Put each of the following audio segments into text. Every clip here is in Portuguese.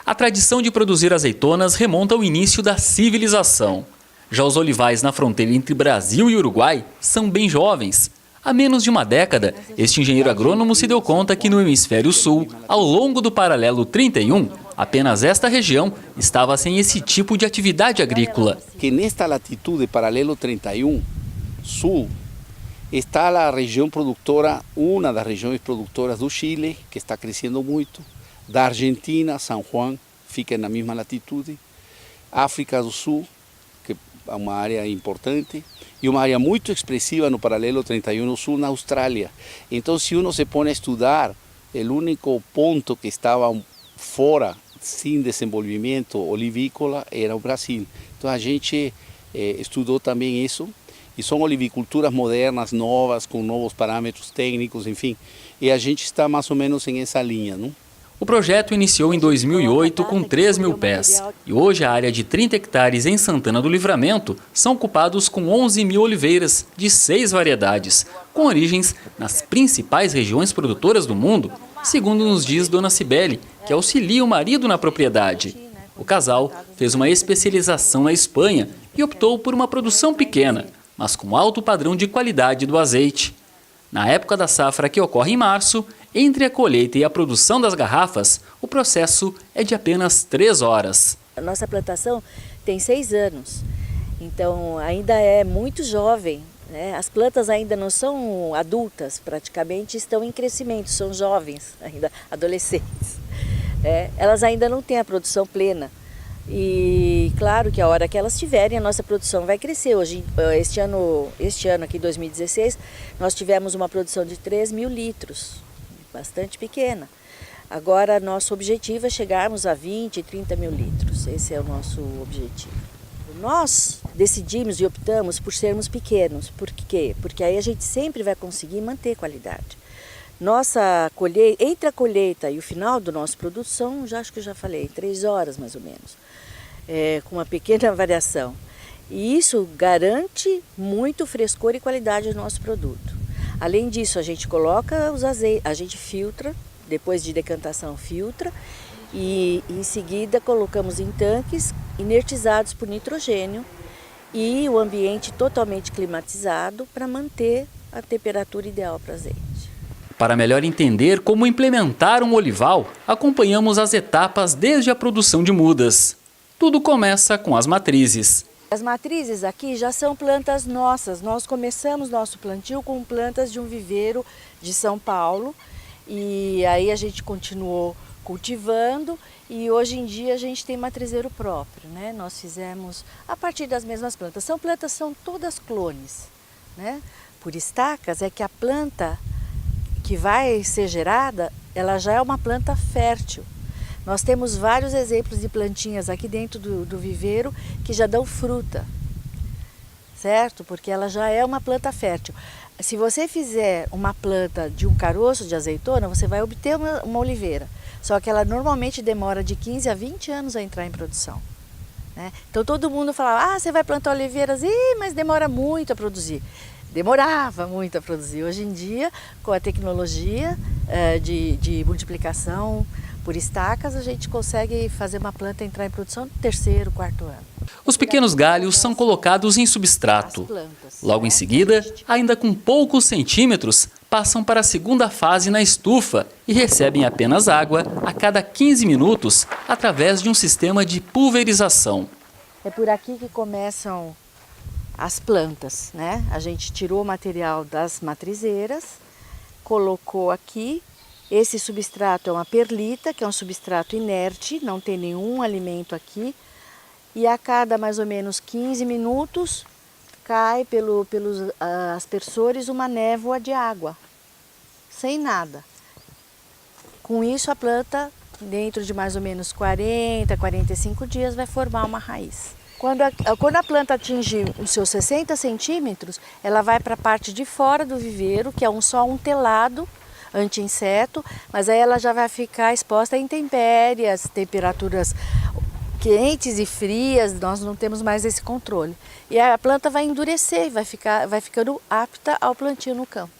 A tradição de produzir azeitonas remonta ao início da civilização. Já os olivais na fronteira entre Brasil e Uruguai são bem jovens. Há menos de uma década, este engenheiro agrônomo se deu conta que no hemisfério sul, ao longo do paralelo 31, apenas esta região estava sem esse tipo de atividade agrícola. Que nesta latitude, paralelo 31, sul, está a região produtora, uma das regiões produtoras do Chile, que está crescendo muito, da Argentina, São Juan, fica na mesma latitude, África do Sul, que é uma área importante, e uma área muito expressiva no paralelo 31 no sul, na Austrália. Então, se uno se põe a estudar, o único ponto que estava fora, sem desenvolvimento olivícola, era o Brasil. Então, a gente estudou também isso, e são oliviculturas modernas, novas, com novos parâmetros técnicos, enfim, e a gente está mais ou menos em essa linha, não? O projeto iniciou em 2008 com 3.000 pés e hoje a área de 30 hectares em Santana do Livramento são ocupados com 11.000 oliveiras de 6 variedades, com origens nas principais regiões produtoras do mundo, segundo nos diz Dona Cibele, que auxilia o marido na propriedade. O casal fez uma especialização na Espanha e optou por uma produção pequena, mas com alto padrão de qualidade do azeite. Na época da safra, que ocorre em março, entre a colheita e a produção das garrafas, o processo é de apenas 3 horas. A nossa plantação tem 6 anos, então ainda é muito jovem, né? As plantas ainda não são adultas, praticamente estão em crescimento, são jovens, ainda adolescentes. Elas ainda não têm a produção plena. E claro que a hora que elas tiverem, a nossa produção vai crescer. Este ano aqui, 2016, nós tivemos uma produção de 3.000 litros, bastante pequena. Agora, nosso objetivo é chegarmos a 20, 30 mil litros. Esse é o nosso objetivo. Nós decidimos e optamos por sermos pequenos. Por quê? Porque aí a gente sempre vai conseguir manter qualidade. Nossa colheita, entre a colheita e o final do nosso produto são, acho que eu já falei, 3 horas mais ou menos, com uma pequena variação. E isso garante muito frescor e qualidade do nosso produto. Além disso, a gente coloca os azeites, a gente filtra, depois de decantação filtra, e em seguida colocamos em tanques inertizados por nitrogênio e o ambiente totalmente climatizado para manter a temperatura ideal para azeite. Para melhor entender como implementar um olival, acompanhamos as etapas desde a produção de mudas. Tudo começa com as matrizes. As matrizes aqui já são plantas nossas. Nós começamos nosso plantio com plantas de um viveiro de São Paulo e aí a gente continuou cultivando e hoje em dia a gente tem matrizeiro próprio, né? Nós fizemos a partir das mesmas plantas. São todas clones, né? Por estacas é que a planta que vai ser gerada, ela já é uma planta fértil. Nós temos vários exemplos de plantinhas aqui dentro do viveiro que já dão fruta, certo? Porque ela já é uma planta fértil. Se você fizer uma planta de um caroço de azeitona, você vai obter uma oliveira. Só que ela normalmente demora de 15 a 20 anos a entrar em produção, né? Então todo mundo fala, você vai plantar oliveiras, mas demora muito a produzir. Demorava muito a produzir. Hoje em dia, com a tecnologia de multiplicação por estacas, a gente consegue fazer uma planta entrar em produção no 3º, 4º ano. Os pequenos galhos são colocados em substrato. Logo em seguida, ainda com poucos centímetros, passam para a segunda fase na estufa e recebem apenas água a cada 15 minutos através de um sistema de pulverização. É por aqui que começam as plantas, né? A gente tirou o material das matrizeiras, colocou aqui. Esse substrato é uma perlita, que é um substrato inerte, não tem nenhum alimento aqui. E a cada mais ou menos 15 minutos cai pelos aspersores uma névoa de água, sem nada. Com isso a planta, dentro de mais ou menos 40, 45 dias, vai formar uma raiz. Quando a planta atinge os seus 60 centímetros, ela vai para a parte de fora do viveiro, que é só um telado anti-inseto, mas aí ela já vai ficar exposta a intempéries, temperaturas quentes e frias, nós não temos mais esse controle. E a planta vai endurecer, vai ficando apta ao plantio no campo.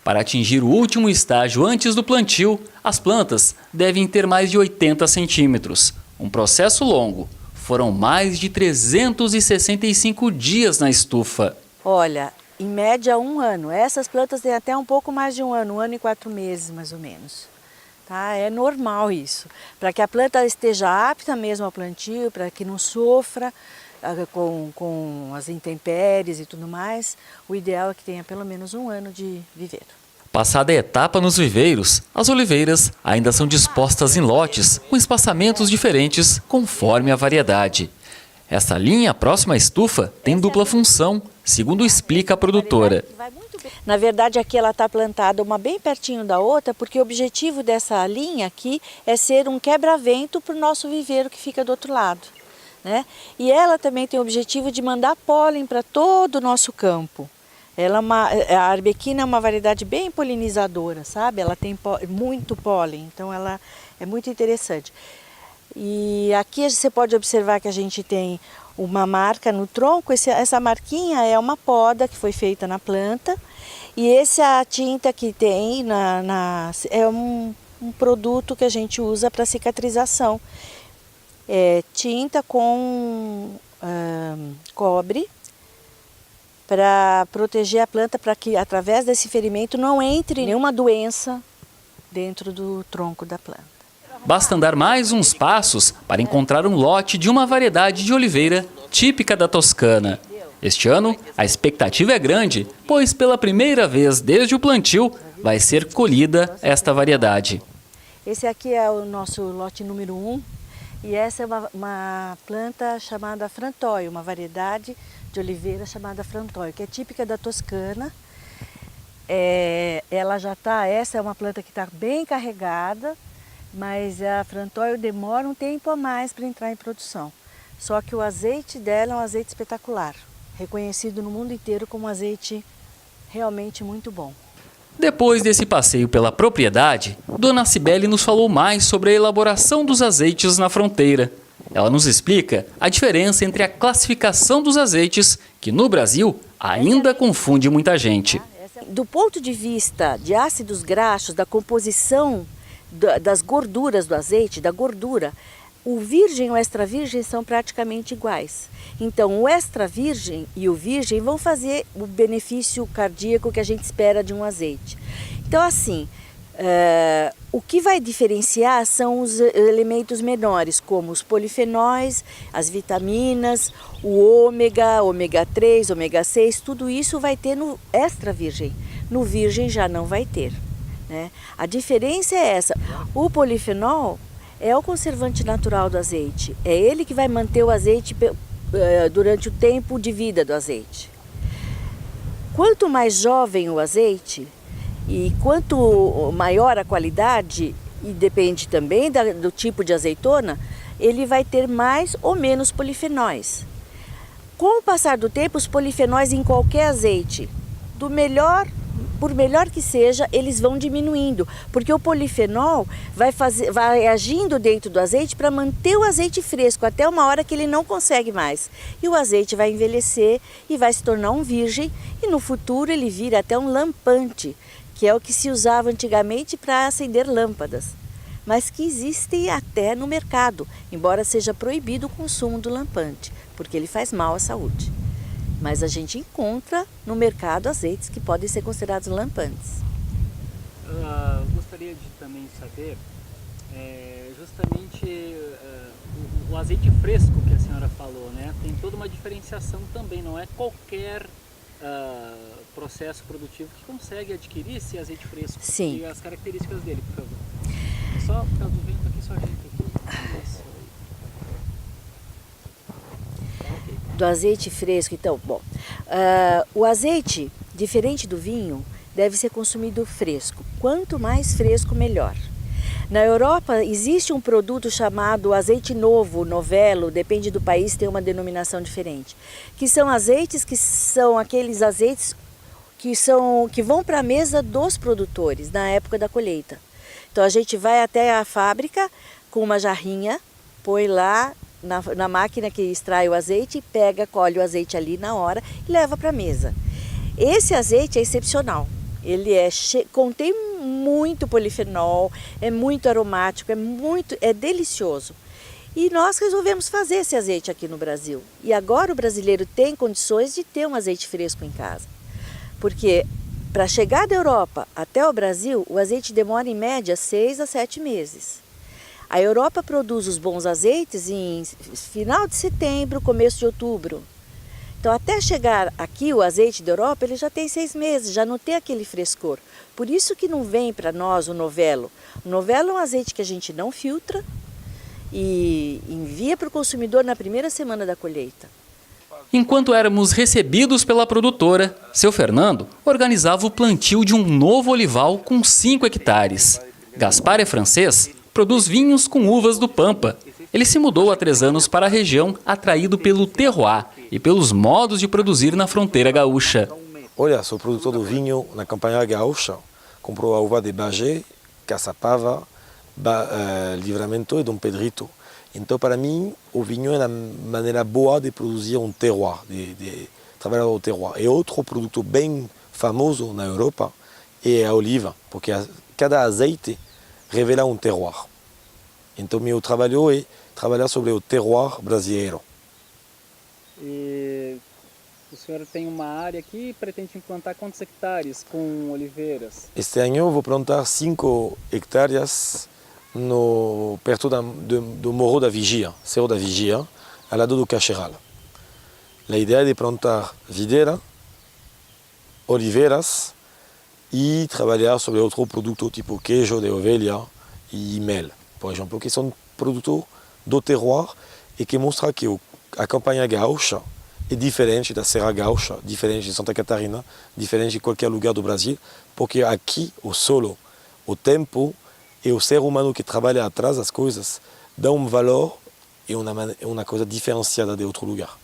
Para atingir o último estágio antes do plantio, as plantas devem ter mais de 80 centímetros. Um processo longo. Foram mais de 365 dias na estufa. Olha, em média 1 ano. Essas plantas têm até um pouco mais de 1 ano, 1 ano e 4 meses mais ou menos. Tá? É normal isso. Para que a planta esteja apta mesmo ao plantio, para que não sofra com as intempéries e tudo mais, o ideal é que tenha pelo menos 1 ano de viveiro. Passada a etapa nos viveiros, as oliveiras ainda são dispostas em lotes, com espaçamentos diferentes conforme a variedade. Essa linha próxima à estufa tem dupla função, segundo explica a produtora. Na verdade, aqui ela está plantada uma bem pertinho da outra, porque o objetivo dessa linha aqui é ser um quebra-vento para o nosso viveiro que fica do outro lado, né? E ela também tem o objetivo de mandar pólen para todo o nosso campo. A arbequina é uma variedade bem polinizadora, sabe? Ela tem muito pólen, então ela é muito interessante. E aqui você pode observar que a gente tem uma marca no tronco. Essa marquinha é uma poda que foi feita na planta. E essa tinta que tem é um produto que a gente usa para cicatrização. É tinta com cobre, para proteger a planta, para que através desse ferimento não entre nenhuma doença dentro do tronco da planta. Basta andar mais uns passos para encontrar um lote de uma variedade de oliveira típica da Toscana. Este ano, a expectativa é grande, pois pela primeira vez desde o plantio vai ser colhida esta variedade. Esse aqui é o nosso lote número 1 e essa é uma planta chamada Frantóio, uma variedade de oliveira chamada Frantóio, que é típica da Toscana. Essa é uma planta que está bem carregada, mas a Frantóio demora um tempo a mais para entrar em produção. Só que o azeite dela é um azeite espetacular, reconhecido no mundo inteiro como um azeite realmente muito bom. Depois desse passeio pela propriedade, Dona Cibele nos falou mais sobre a elaboração dos azeites na fronteira. Ela nos explica a diferença entre a classificação dos azeites, que no Brasil ainda confunde muita gente. Do ponto de vista de ácidos graxos, da composição das gorduras do azeite, da gordura, o virgem e o extra virgem são praticamente iguais. Então, o extra virgem e o virgem vão fazer o benefício cardíaco que a gente espera de um azeite. Então, assim, o que vai diferenciar são os elementos menores, como os polifenóis, as vitaminas, o ômega 3, ômega 6, tudo isso vai ter no extra virgem. No virgem já não vai ter. A diferença é essa. O polifenol é o conservante natural do azeite. É ele que vai manter o azeite durante o tempo de vida do azeite. Quanto mais jovem o azeite e quanto maior a qualidade, e depende também do tipo de azeitona, ele vai ter mais ou menos polifenóis. Com o passar do tempo, os polifenóis em qualquer azeite, por melhor que seja, eles vão diminuindo, porque o polifenol vai agindo dentro do azeite para manter o azeite fresco até uma hora que ele não consegue mais. E o azeite vai envelhecer e vai se tornar um virgem, e no futuro ele vira até um lampante, que é o que se usava antigamente para acender lâmpadas, mas que existem até no mercado, embora seja proibido o consumo do lampante, porque ele faz mal à saúde. Mas a gente encontra no mercado azeites que podem ser considerados lampantes. Gostaria de também saber justamente o azeite fresco que a senhora falou, né? Tem toda uma diferenciação também, não é qualquer processo produtivo que consegue adquirir esse azeite fresco. Sim. E as características dele, por favor. Só por causa do vento aqui, só ajeita aqui. Isso. Do azeite fresco, então, o azeite, diferente do vinho, deve ser consumido fresco. Quanto mais fresco, melhor. Na Europa existe um produto chamado azeite novo, novello, depende do país, tem uma denominação diferente. Que são azeites que são aqueles azeites que vão para a mesa dos produtores na época da colheita. Então a gente vai até a fábrica com uma jarrinha, põe lá na máquina que extrai o azeite, colhe o azeite ali na hora e leva para a mesa. Esse azeite é excepcional. Ele contém muito polifenol, é muito aromático, é delicioso. E nós resolvemos fazer esse azeite aqui no Brasil. E agora o brasileiro tem condições de ter um azeite fresco em casa. Porque para chegar da Europa até o Brasil, o azeite demora em média 6 a 7 meses. A Europa produz os bons azeites em final de setembro, começo de outubro. Então, até chegar aqui o azeite da Europa, ele já tem 6 meses, já não tem aquele frescor. Por isso que não vem para nós o Novello. O Novello é um azeite que a gente não filtra e envia para o consumidor na primeira semana da colheita. Enquanto éramos recebidos pela produtora, seu Fernando organizava o plantio de um novo olival com 5 hectares. Gaspar é francês, produz vinhos com uvas do Pampa. Ele se mudou há 3 anos para a região, atraído pelo terroir e pelos modos de produzir na fronteira gaúcha. Olha, sou produtor do vinho na campanha gaúcha. Comprou a uva de Bagé, Caçapava, Livramento e Dom Pedrito. Então, para mim, o vinho é a maneira boa de produzir um terroir, de trabalhar o terroir. E outro produto bem famoso na Europa é a oliva, porque cada azeite revela um terroir. Então, meu trabalho é trabalhar sobre o terroir brasileiro. E o senhor tem uma área aqui e pretende implantar quantos hectares com oliveiras? Este ano eu vou plantar 5 hectares perto do Morro da Vigia, Cerro da Vigia, ao lado do Cacheral. A ideia é de plantar videira, oliveiras e trabalhar sobre outro produto tipo queijo de ovelha e mel, por exemplo, que são produtos do terroir e que mostram que a campanha gaúcha é diferente da Serra Gaúcha, diferente de Santa Catarina, diferente de qualquer lugar do Brasil, porque aqui o solo, o tempo e o ser humano que trabalha atrás das coisas dão um valor e uma coisa diferenciada de outro lugar.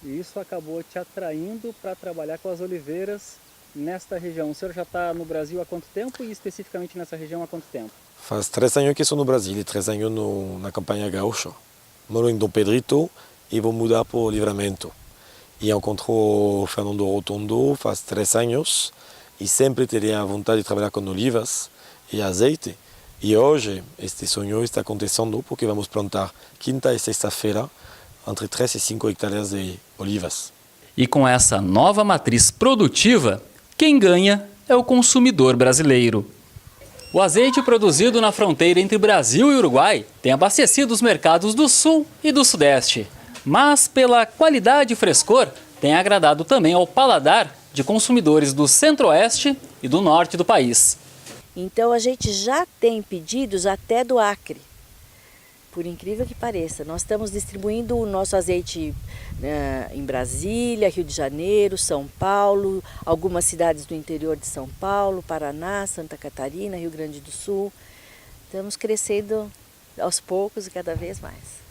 E isso acabou te atraindo para trabalhar com as oliveiras nesta região. O senhor já está no Brasil há quanto tempo e especificamente nessa região há quanto tempo? Faz 3 anos que estou no Brasil e 3 anos na campanha gaúcha. Moro em Dom Pedrito e vou mudar para o Livramento. E encontro o Fernando Rotondo faz 3 anos e sempre teria a vontade de trabalhar com olivas e azeite. E hoje este sonho está acontecendo porque vamos plantar quinta e sexta-feira entre 3 e 5 hectares de olivas. E com essa nova matriz produtiva, quem ganha é o consumidor brasileiro. O azeite produzido na fronteira entre Brasil e Uruguai tem abastecido os mercados do Sul e do Sudeste. Mas, pela qualidade e frescor, tem agradado também ao paladar de consumidores do Centro-Oeste e do Norte do país. Então a gente já tem pedidos até do Acre, por incrível que pareça. Nós estamos distribuindo o nosso azeite em Brasília, Rio de Janeiro, São Paulo, algumas cidades do interior de São Paulo, Paraná, Santa Catarina, Rio Grande do Sul. Estamos crescendo aos poucos e cada vez mais.